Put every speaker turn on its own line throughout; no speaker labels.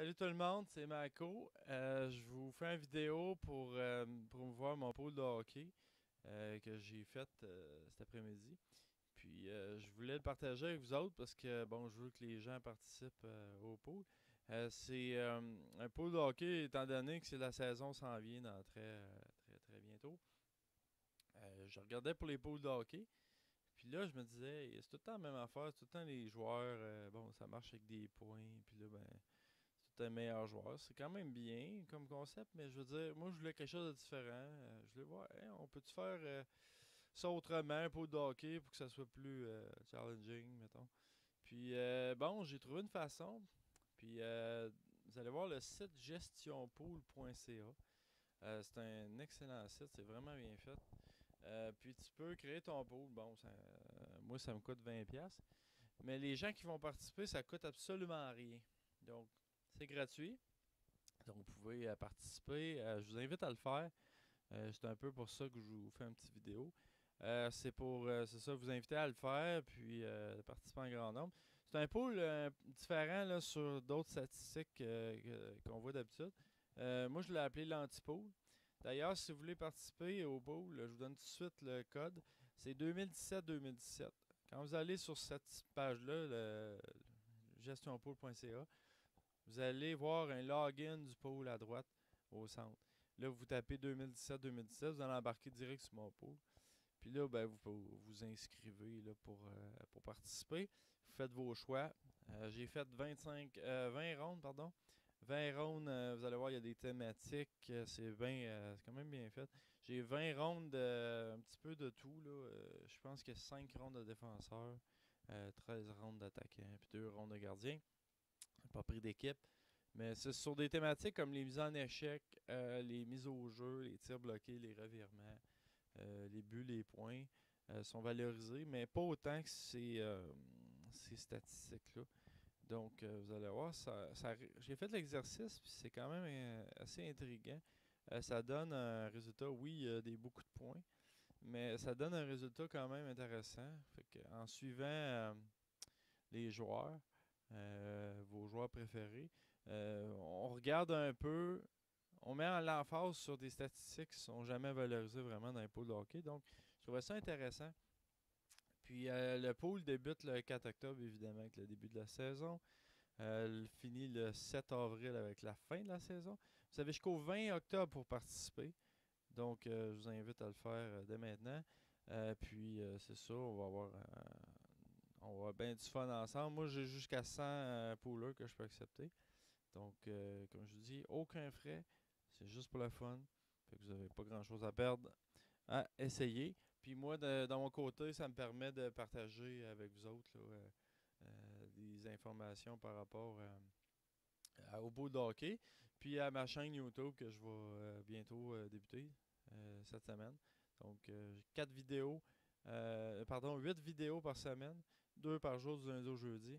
Salut tout le monde, c'est Mako. Je vous fais une vidéo pour promouvoir mon pool de hockey que j'ai fait cet après-midi. Puis je voulais le partager avec vous autres parce que bon, je veux que les gens participent au pool. C'est un pool de hockey étant donné que c'est la saison s'en vient dans très bientôt. Je regardais pour les pools de hockey. Puis là, je me disais, c'est tout le temps la même affaire, c'est tout le temps les joueurs, bon, ça marche avec des points. Puis là, ben, c'est un meilleur joueur. C'est quand même bien comme concept, mais je veux dire, moi je voulais quelque chose de différent. Je voulais voir, hey, on peut-tu faire ça autrement pour le hockey pour que ça soit plus challenging, mettons. Puis bon, j'ai trouvé une façon. Puis vous allez voir le site gestionpool.ca. C'est un excellent site, c'est vraiment bien fait. Puis tu peux créer ton pool. Bon, moi ça me coûte 20$. Mais les gens qui vont participer, ça coûte absolument rien. Donc, c'est gratuit. Donc, vous pouvez participer. Je vous invite à le faire. C'est un peu pour ça que je vous fais une petite vidéo. C'est ça, vous inviter à le faire, puis de participer en grand nombre. C'est un pool différent là, sur d'autres statistiques qu'on voit d'habitude. Moi, je l'ai appelé l'anti-pool. D'ailleurs, si vous voulez participer au pool, je vous donne tout de suite le code. C'est 2017-2017. Quand vous allez sur cette page-là, gestionpool.ca, vous allez voir un login du pool à droite au centre. Là, vous tapez 2017-2017, vous allez embarquer direct sur mon pool. Puis là, ben, vous inscrivez là, pour participer. Vous faites vos choix. J'ai fait 20 rondes, pardon. 20 rondes, vous allez voir, il y a des thématiques. C'est quand même bien fait. J'ai 20 rondes, un petit peu de tout. Là. Je pense qu'il y a 5 rondes de défenseurs, 13 rondes d'attaquants, puis 2 rondes de gardiens. Pas pris d'équipe. Mais c'est sur des thématiques comme les mises en échec, les mises au jeu, les tirs bloqués, les revirements, les buts, les points sont valorisés, mais pas autant que ces statistiques-là. Donc, vous allez voir, j'ai fait l'exercice, puis c'est quand même assez intriguant. Ça donne un résultat, oui, il y a beaucoup de points, mais ça donne un résultat quand même intéressant. Fait que, en suivant les joueurs, vos joueurs préférés. On regarde un peu, on met en l'emphase sur des statistiques qui ne sont jamais valorisées vraiment dans les pools de hockey. Donc, je trouvais ça intéressant. Puis, le pool débute le 4 octobre, évidemment, avec le début de la saison. Elle finit le 7 avril avec la fin de la saison. Vous avez jusqu'au 20 octobre pour participer. Donc, je vous invite à le faire dès maintenant. Puis, c'est ça, on va avoir bien du fun ensemble. Moi, j'ai jusqu'à 100 poolers que je peux accepter. Donc, comme je vous dis, aucun frais. C'est juste pour le fun. Fait que vous n'avez pas grand-chose à perdre à essayer. Puis moi, dans mon côté, ça me permet de partager avec vous autres là, des informations par rapport au bout de hockey. Puis à ma chaîne YouTube que je vais bientôt débuter cette semaine. Donc, 4 vidéos, pardon, 8 vidéos par semaine, 2 par jour du lundi au jeudi.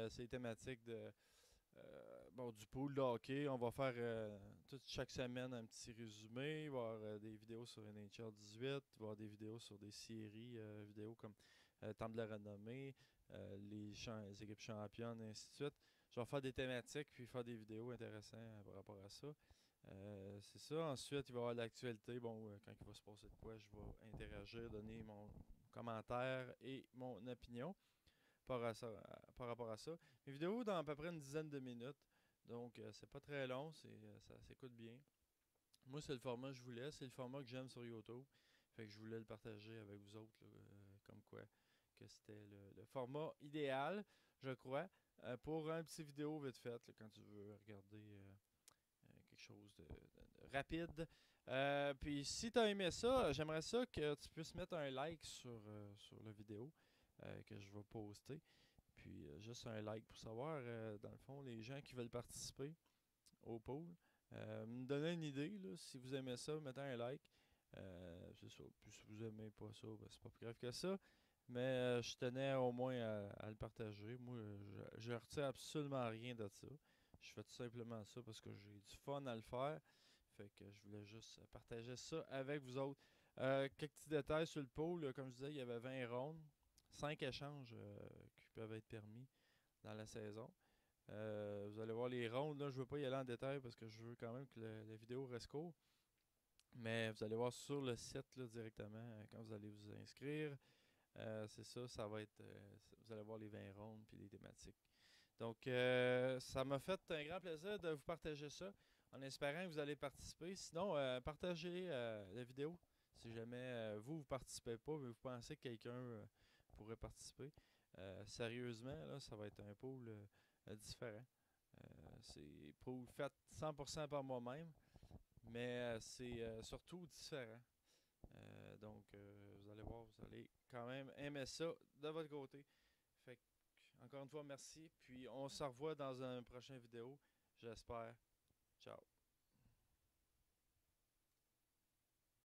C'est les thématiques bon, du pool de hockey. On va faire chaque semaine un petit résumé. Il va y avoir des vidéos sur NHL 18. Il va y avoir des vidéos sur des séries vidéos comme Temple de la Renommée, les équipes championnes, et ainsi de suite. Je vais faire des thématiques puis faire des vidéos intéressantes par rapport à ça. C'est ça. Ensuite, il va y avoir l'actualité. Bon, quand il va se passer de quoi, je vais interagir, donner mon commentaire et mon opinion par rapport à ça. Mes vidéos dans à peu près une dizaine de minutes. Donc, c'est pas très long, ça s'écoute bien. Moi, c'est le format que je voulais, c'est le format que j'aime sur YouTube. Fait que je voulais le partager avec vous autres, là, comme quoi que c'était le format idéal, je crois, pour un petit vidéo vite fait, là, quand tu veux regarder quelque chose de rapide. Puis si tu as aimé ça, j'aimerais ça que tu puisses mettre un like sur la vidéo que je vais poster. Puis juste un like pour savoir, dans le fond, les gens qui veulent participer au pool. Me donner une idée, là, si vous aimez ça, mettez un like. C'est ça. Puis si vous aimez pas ça, ben, c'est pas plus grave que ça. Mais je tenais au moins à le partager. Moi, je retiens absolument rien de ça. Je fais tout simplement ça parce que j'ai du fun à le faire. Fait que je voulais juste partager ça avec vous autres. Quelques petits détails sur le pool. Là, comme je disais, il y avait 20 rondes. 5 échanges qui peuvent être permis dans la saison. Vous allez voir, avoir les rondes. Là, je veux pas y aller en détail parce que je veux quand même que la vidéo reste courte. Mais vous allez voir sur le site là, directement quand vous allez vous inscrire. C'est ça, ça va être. Vous allez voir les 20 rondes puis les thématiques. Donc, ça m'a fait un grand plaisir de vous partager ça en espérant que vous allez participer. Sinon, partagez la vidéo si jamais vous ne participez pas, mais vous pensez que quelqu'un pourrait participer. Sérieusement, là, ça va être un pool différent. C'est pool fait 100% par moi-même, mais c'est surtout différent. Donc, vous allez voir, vous allez quand même aimer ça de votre côté. Fait que, encore une fois, merci. Puis on se revoit dans une prochaine vidéo. J'espère. Ciao.